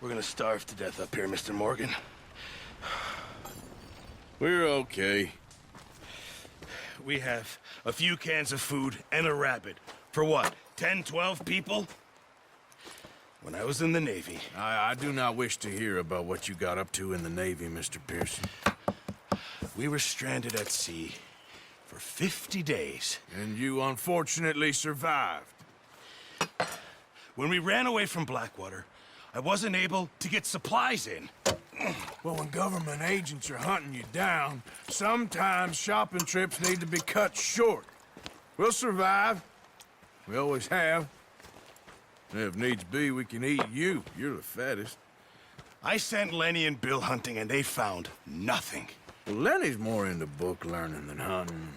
We're gonna starve to death up here, Mr. Morgan. We're okay. We have a few cans of food and a rabbit. For what, 10, 12 people? When I was in the Navy... I do not wish to hear about what you got up to in the Navy, Mr. Pearson. We were stranded at sea for 50 days. And you unfortunately survived. When we ran away from Blackwater, I wasn't able to get supplies in. Well, when government agents are hunting you down, sometimes shopping trips need to be cut short. We'll survive. We always have. And if needs be, we can eat you. You're the fattest. I sent Lenny and Bill hunting, and they found nothing. Well, Lenny's more into book learning than hunting.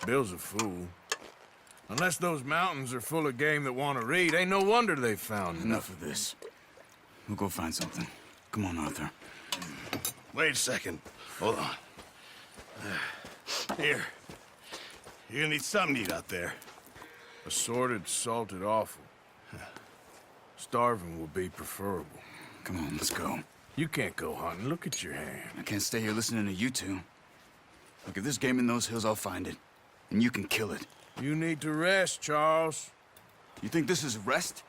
Bill's a fool. Unless those mountains are full of game that want to read, ain't no wonder they found Enough of this. We'll go find something. Come on, Arthur. Wait a second. Hold on. Here. You're gonna need something to eat out there. Assorted, salted offal. Starving will be preferable. Come on, let's go. You can't go hunting. Look at your hand. I can't stay here listening to you two. Look, if there's game in those hills, I'll find it. And you can kill it. You need to rest, Charles. You think this is rest?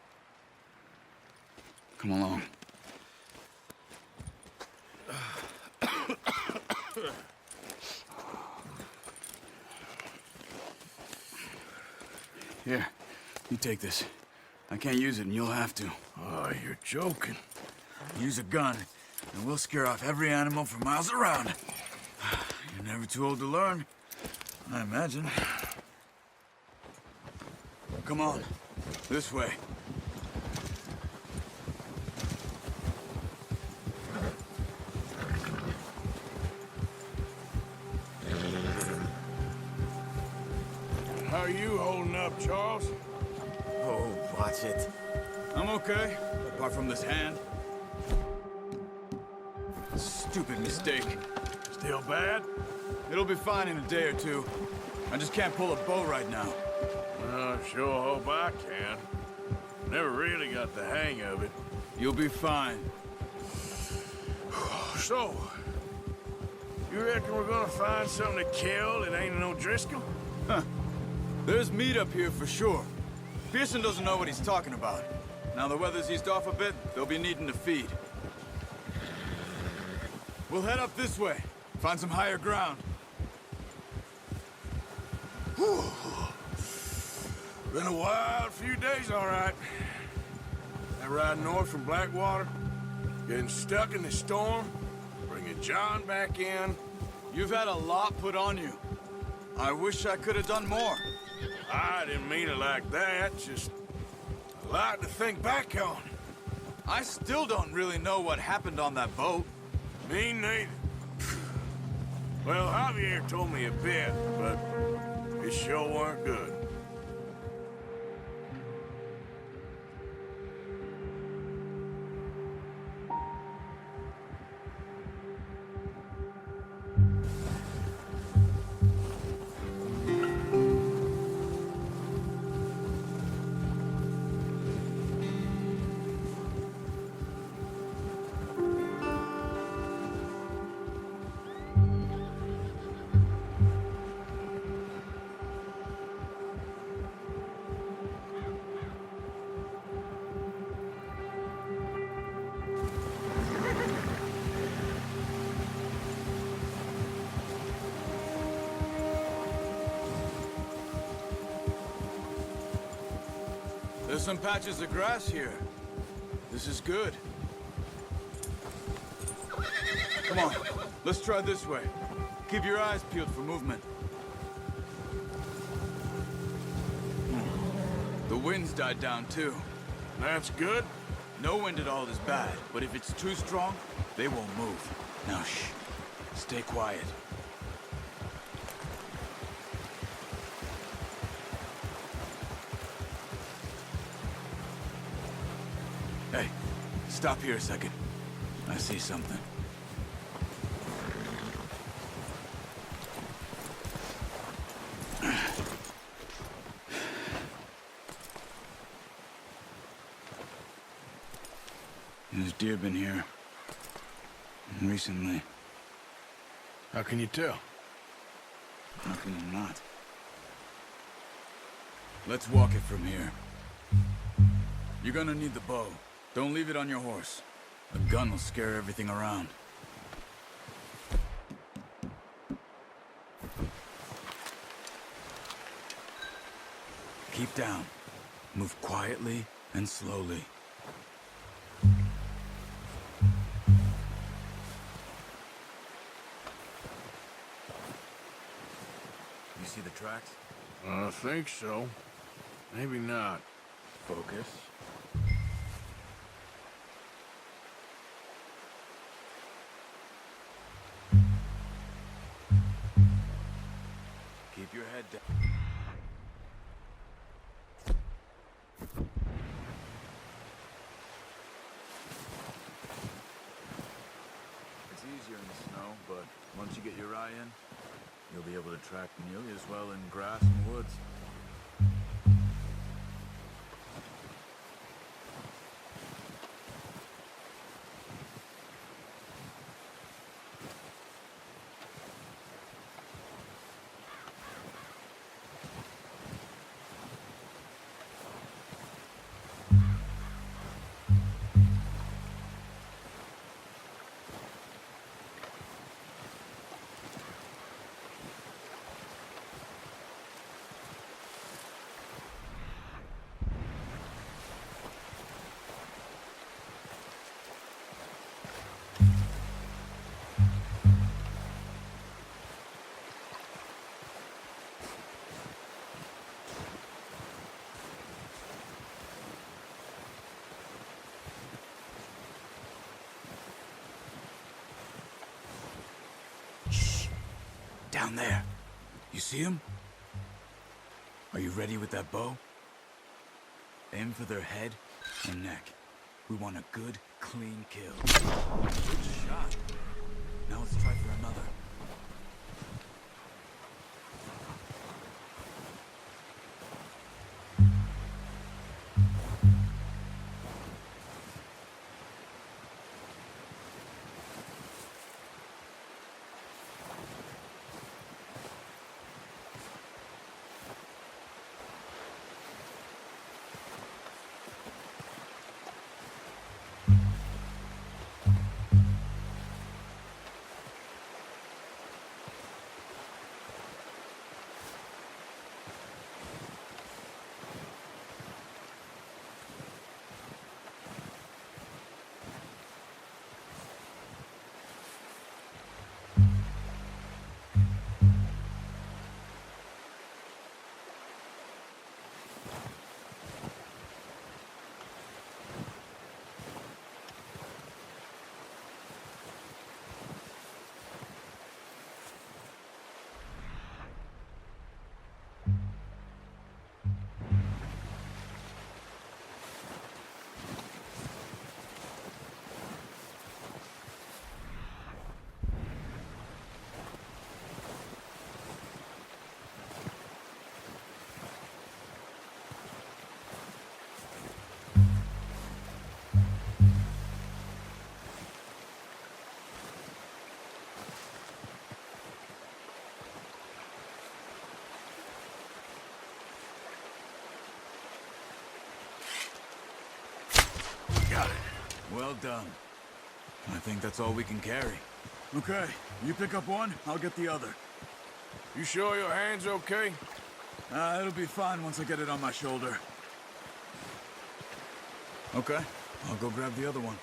Come along. Here, you take this. I can't use it, and you'll have to. Oh, you're joking. Use a gun, and we'll scare off every animal for miles around. You're never too old to learn, I imagine. Come on, this way. How are you holding up, Charles? Oh, watch it. I'm okay, apart from this hand. Stupid mistake. Still bad? It'll be fine in a day or two. I just can't pull a bow right now. I sure hope I can. Never really got the hang of it. You'll be fine. So, you reckon we're gonna find something to kill that ain't no Driscoll? Huh. There's meat up here for sure. Pearson doesn't know what he's talking about. Now the weather's eased off a bit, they'll be needing to feed. We'll head up this way. Find some higher ground. Whew. Been a wild few days, all right. That ride north from Blackwater, getting stuck in the storm, bringing John back in. You've had a lot put on you. I wish I could have done more. I didn't mean it like that, just a lot to think back on. I still don't really know what happened on that boat. Me neither. Well, Javier told me a bit, but it sure weren't good. There's some patches of grass here. This is good. Come on, let's try this way. Keep your eyes peeled for movement. The wind's died down too. That's good. No wind at all is bad, but if it's too strong, they won't move. Now shh, stay quiet. Hey, stop here a second. I see something. There's deer been here. Recently. How can you tell? How can you not? Let's walk it from here. You're gonna need the bow. Don't leave it on your horse. A gun will scare everything around. Keep down. Move quietly and slowly. You see the tracks? I think so. Maybe not. Focus. Keep your head down. It's easier in the snow, but once you get your eye in, you'll be able to track nearly as well in grass and woods. Down there. You see him? Are you ready with that bow? Aim for their head and neck. We want a good, clean kill. Good shot. Now let's try for another. Got it. Well done. I think that's all we can carry. Okay, you pick up one, I'll get the other. You sure your hand's okay? It'll be fine once I get it on my shoulder. Okay, I'll go grab the other one.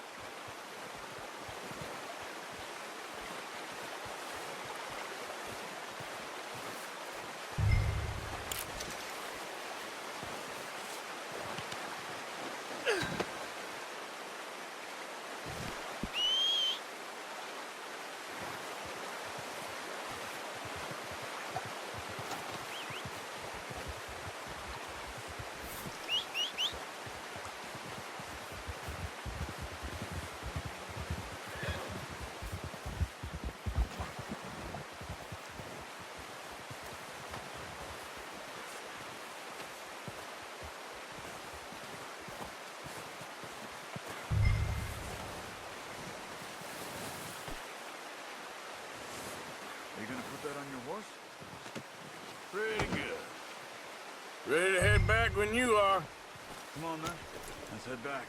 horse? Pretty good. Ready to head back when you are. Come on, then. Let's head back.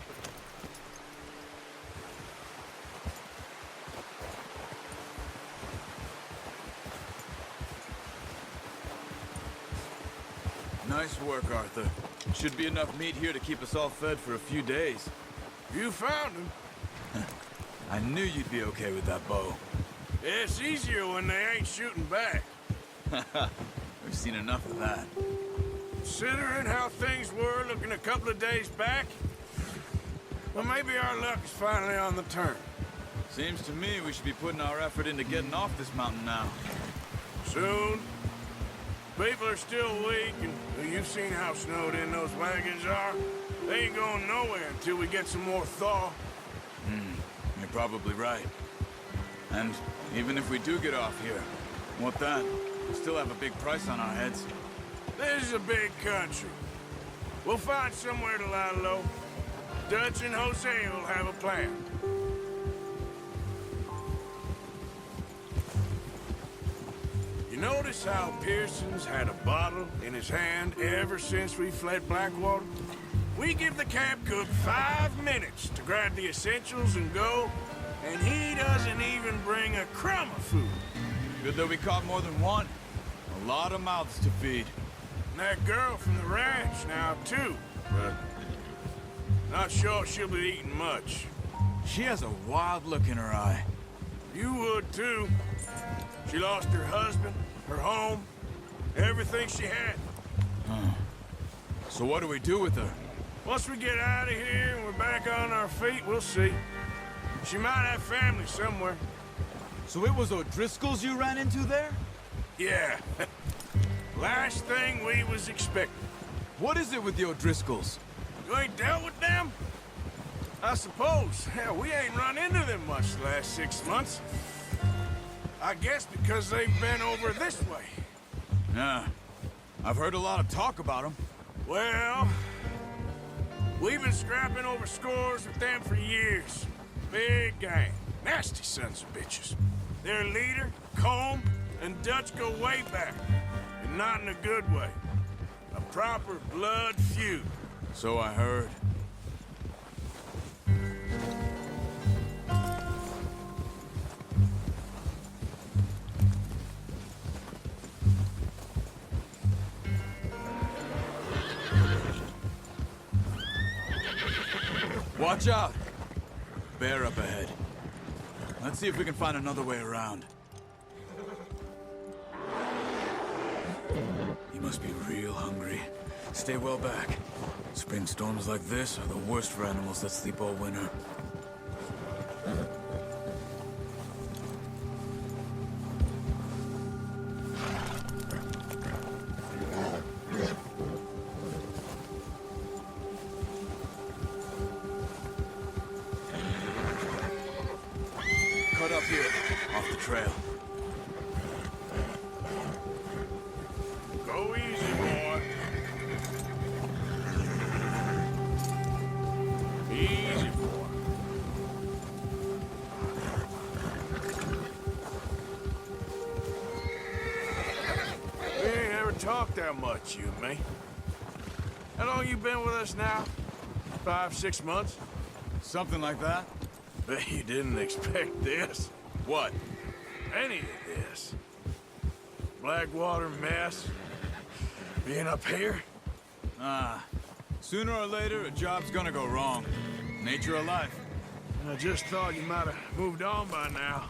Nice work, Arthur. Should be enough meat here to keep us all fed for a few days. You found him. I knew you'd be okay with that bow. It's easier when they ain't shooting back. We've seen enough of that. Considering how things were looking a couple of days back, well, maybe our luck is finally on the turn. Seems to me we should be putting our effort into getting off this mountain now. Soon. People are still weak, and well, you've seen how snowed in those wagons are. They ain't going nowhere until we get some more thaw. You're probably right. And even if we do get off here, what then? We still have a big price on our heads. This is a big country. We'll find somewhere to lie low. Dutch and Jose will have a plan. You notice how Pearson's had a bottle in his hand ever since we fled Blackwater? We give the camp cook 5 minutes to grab the essentials and go, and he doesn't even bring a crumb of food. Good that we caught more than one. A lot of mouths to feed. And that girl from the ranch now, too, but not sure she'll be eating much. She has a wild look in her eye. You would, too. She lost her husband, her home, everything she had. So what do we do with her? Once we get out of here and we're back on our feet, we'll see. She might have family somewhere. So it was O'Driscoll's you ran into there? Yeah. Last thing we was expecting. What is it with the O'Driscolls? You ain't dealt with them? I suppose. Hell, we ain't run into them much the last 6 months. I guess because they've been over this way. Yeah. I've heard a lot of talk about them. Well, we've been scrapping over scores with them for years. Big gang. Nasty sons of bitches. Their leader, Colm, and Dutch go way back. And not in a good way. A proper blood feud. So I heard. Watch out! Bear up ahead. Let's see if we can find another way around. He must be real hungry. Stay well back. Spring storms like this are the worst for animals that sleep all winter. Cut up here, off the trail. Go easy, boy. Easy, boy. We ain't ever talked that much, you and me. How long you been with us now? 5, 6 months? Something like that? Bet you didn't expect this. What? Any of this. Blackwater mess. Being up here. Sooner or later, a job's gonna go wrong. Nature of life. I just thought you might have moved on by now.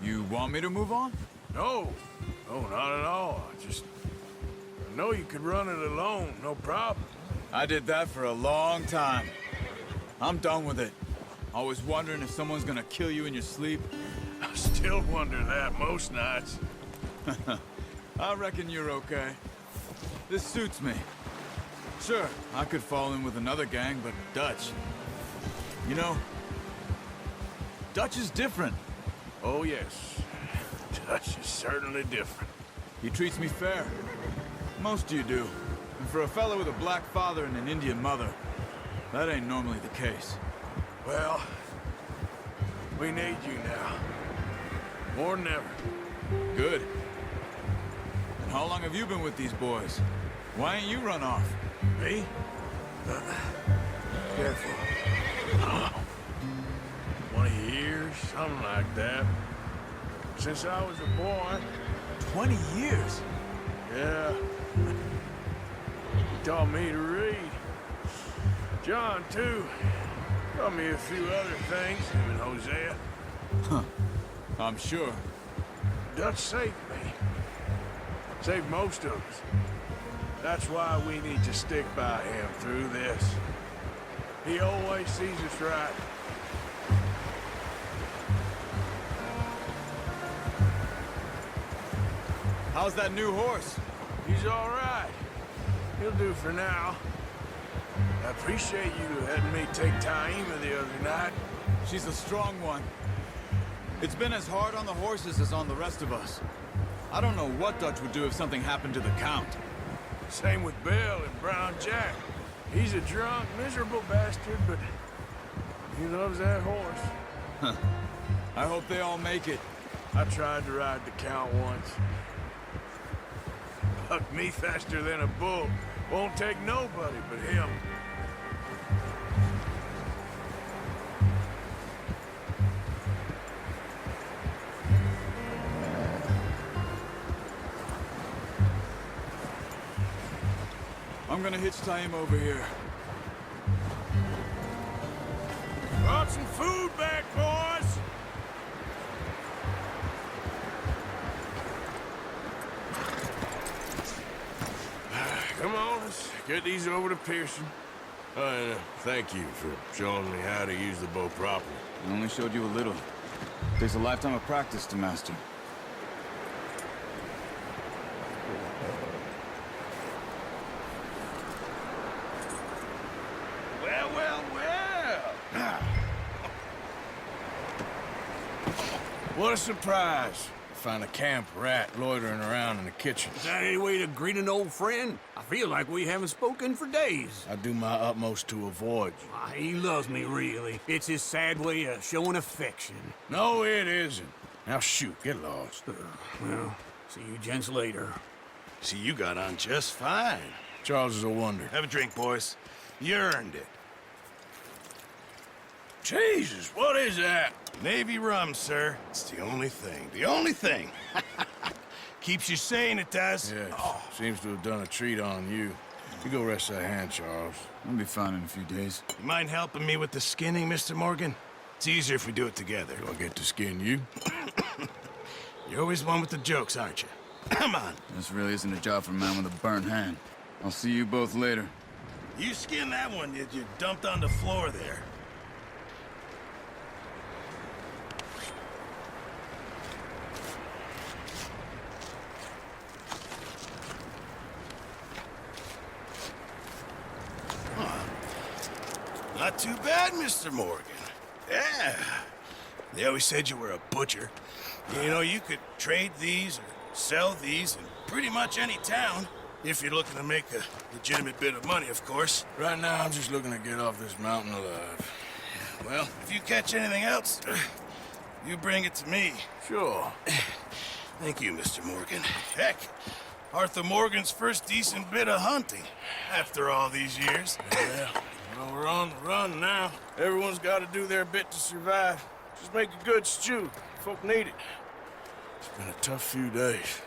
You want me to move on? No. No, not at all. I know you could run it alone, no problem. I did that for a long time. I'm done with it. Always wondering if someone's gonna kill you in your sleep. I still wonder that most nights. I reckon you're okay. This suits me. Sure, I could fall in with another gang, but Dutch... You know, Dutch is different. Oh, yes. Dutch is certainly different. He treats me fair. Most of you do. And for a fellow with a black father and an Indian mother, that ain't normally the case. Well, we need you now. More than ever. Good. How long have you been with these boys? Why ain't you run off? Me? Careful. 20 years, something like that. Since I was a boy. 20 years? Yeah. He taught me to read. John, too. Taught me a few other things, him and Hosea. I'm sure. Dutch saved me. Saved most of us. That's why we need to stick by him through this. He always sees us right. How's that new horse? He's all right. He'll do for now. I appreciate you letting me take Taima the other night. She's a strong one. It's been as hard on the horses as on the rest of us. I don't know what Dutch would do if something happened to the Count. Same with Bill and Brown Jack. He's a drunk, miserable bastard, but he loves that horse. I hope they all make it. I tried to ride the Count once. Bucked me faster than a bull. Won't take nobody but him. I'm gonna hitch Taima over here. Brought some food back, boys! Come on, let's get these over to Pearson. And thank you for showing me how to use the bow properly. I only showed you a little. Takes a lifetime of practice to master. Well, well, well! What a surprise. Find a camp rat loitering around in the kitchen. Is that any way to greet an old friend? I feel like we haven't spoken for days. I do my utmost to avoid you. He loves me, really. It's his sad way of showing affection. No, it isn't. Now shoot, get lost. Well, see you gents later. See, you got on just fine. Charles is a wonder. Have a drink, boys. You earned it. Jesus, what is that? Navy rum, sir. It's the only thing. The only thing. Keeps you sane, it does. Yes, seems to have done a treat on you. You go rest that hand, Charles. I'll be fine in a few days. You mind helping me with the skinning, Mr. Morgan? It's easier if we do it together. Do I get to skin you? You're always one with the jokes, aren't you? Come on. This really isn't a job for a man with a burnt hand. I'll see you both later. You skinned that one that you dumped on the floor there. Not too bad, Mr. Morgan. Yeah. They always said you were a butcher. You know, you could trade these or sell these in pretty much any town. If you're looking to make a legitimate bit of money, of course. Right now, I'm just looking to get off this mountain alive. Well, if you catch anything else, you bring it to me. Sure. Thank you, Mr. Morgan. Heck, Arthur Morgan's first decent bit of hunting after all these years. Yeah, well, we're on the run now. Everyone's got to do their bit to survive. Just make a good stew. Folk need it. It's been a tough few days.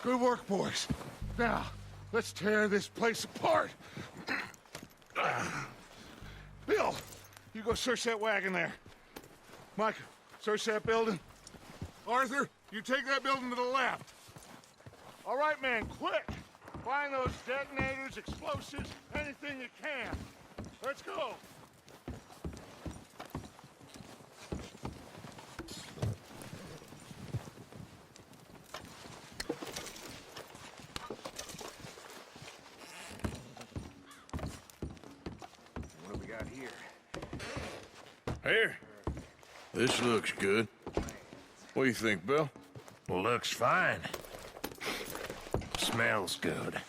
Good work, boys. Now, let's tear this place apart. Bill, you go search that wagon there. Mike, search that building. Arthur, you take that building to the left. All right, man, quick! Find those detonators, explosives, anything you can. Let's go! What do we got here? Here. This looks good. What do you think, Bill? Looks fine. Smells good.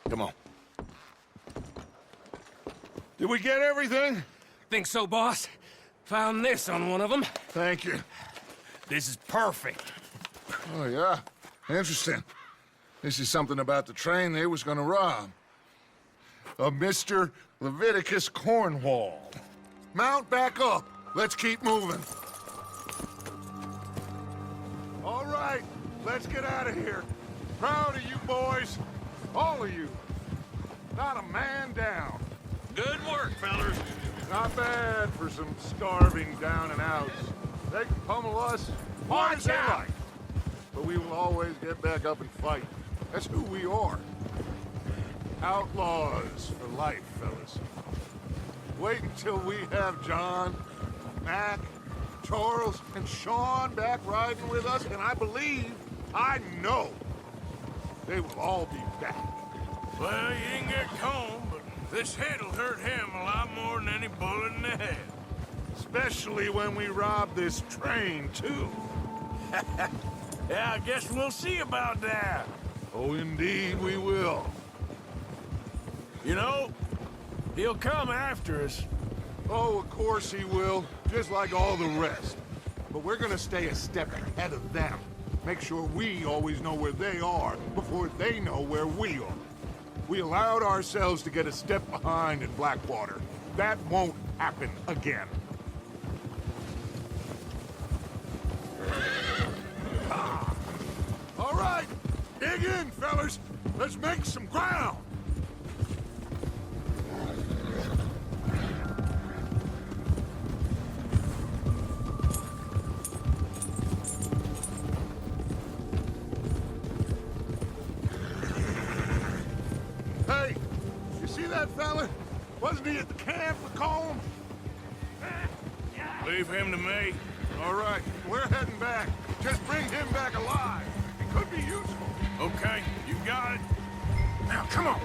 Come on. Did we get everything? Think so, boss? Found this on one of them. Thank you. This is perfect. Oh, yeah? Interesting. This is something about the train they was gonna rob. A Mr. Leviticus Cornwall. Mount back up. Let's keep moving. All right, let's get out of here. Proud of you boys. All of you. Not a man down. Good work, fellers. Not bad for some starving down and outs. They can pummel us hard as they like. But we will always get back up and fight. That's who we are. Outlaws for life, fellas. Wait until we have John, Mac, Charles, and Sean back riding with us, and I know, they will all be back. Well, you didn't get Colm, but this hit'll hurt him a lot more than any bullet in the head. Especially when we rob this train, too. Yeah, I guess we'll see about that. Oh, indeed we will. You know, he'll come after us. Oh, of course he will, just like all the rest. But we're gonna stay a step ahead of them. Make sure we always know where they are before they know where we are. We allowed ourselves to get a step behind in Blackwater. That won't happen again. All right, dig in, fellas. Let's make some ground. Hey, you see that fella? Wasn't he at the camp with Colm? Leave him to me. All right, we're heading back. Just bring him back alive. It could be useful. Okay, you got it. Now, come on.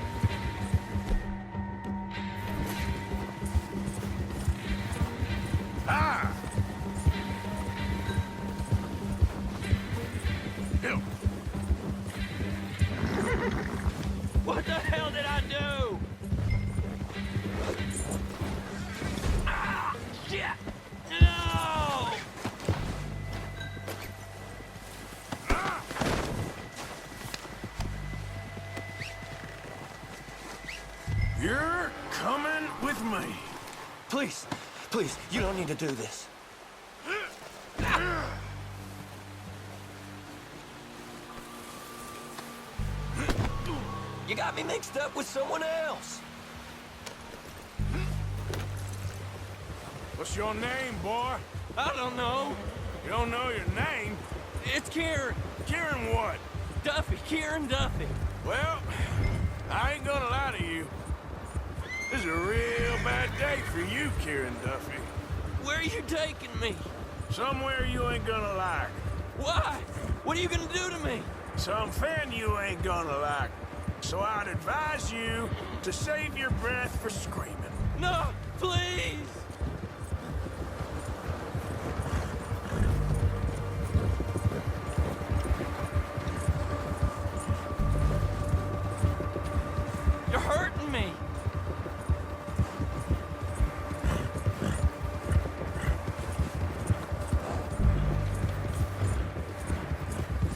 Ah! Hill. What the hell did I do? Ah! Shit! No! You're coming with me. Please, please, you don't need to do this. You got me mixed up with someone else. What's your name, boy? I don't know. You don't know your name? It's Kieran. Kieran what? Duffy. Kieran Duffy. Well, I ain't gonna lie to you. This is a real bad day for you, Kieran Duffy. Where are you taking me? Somewhere you ain't gonna like. Why? What are you gonna do to me? Something you ain't gonna like. So I'd advise you to save your breath for screaming. No, please! You're hurting me.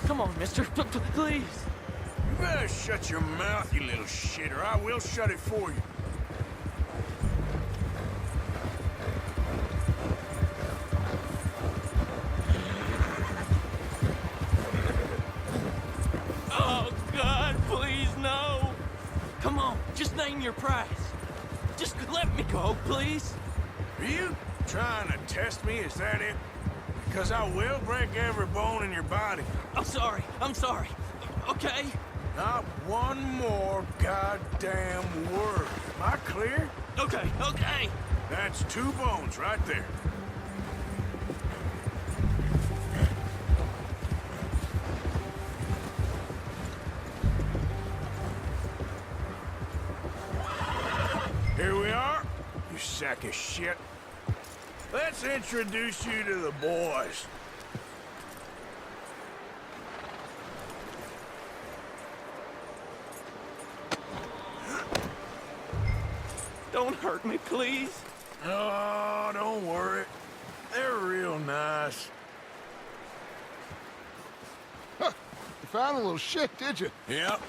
Come on, mister. Please. You better shut your mouth, you little shit, or I will shut it for you. Just name your price. Just let me go, please. Are you trying to test me? Is that it? Because I will break every bone in your body. I'm sorry. Okay? Not one more goddamn word. Am I clear? Okay. That's 2 bones right there. Here we are, you sack of shit. Let's introduce you to the boys. Don't hurt me, please. Oh, don't worry. They're real nice. You found a little shit, did you? Yep.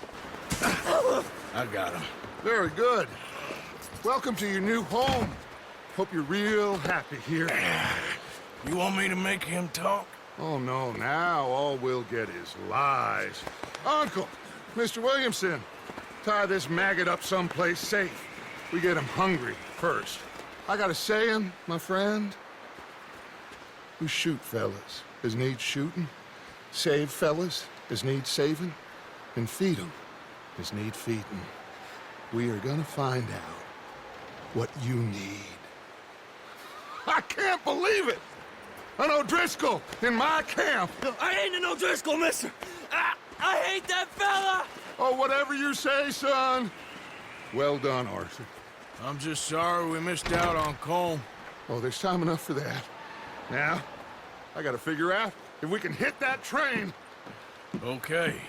I got him. Very good. Welcome to your new home. Hope you're real happy here. You want me to make him talk? Oh, no, now all we'll get is lies. Uncle, Mr. Williamson, tie this maggot up someplace safe. We get him hungry first. I got a saying, my friend. We shoot fellas as need shooting, save fellas as need saving, and feed 'em as need feeding. We are gonna find out what you need. I can't believe it! An O'Driscoll in my camp! I ain't an O'Driscoll, mister. I hate that fella. Oh, whatever you say, son. Well done, Arthur. I'm just sorry we missed out on Colm. Oh, there's time enough for that. Now, I gotta figure out if we can hit that train. Okay.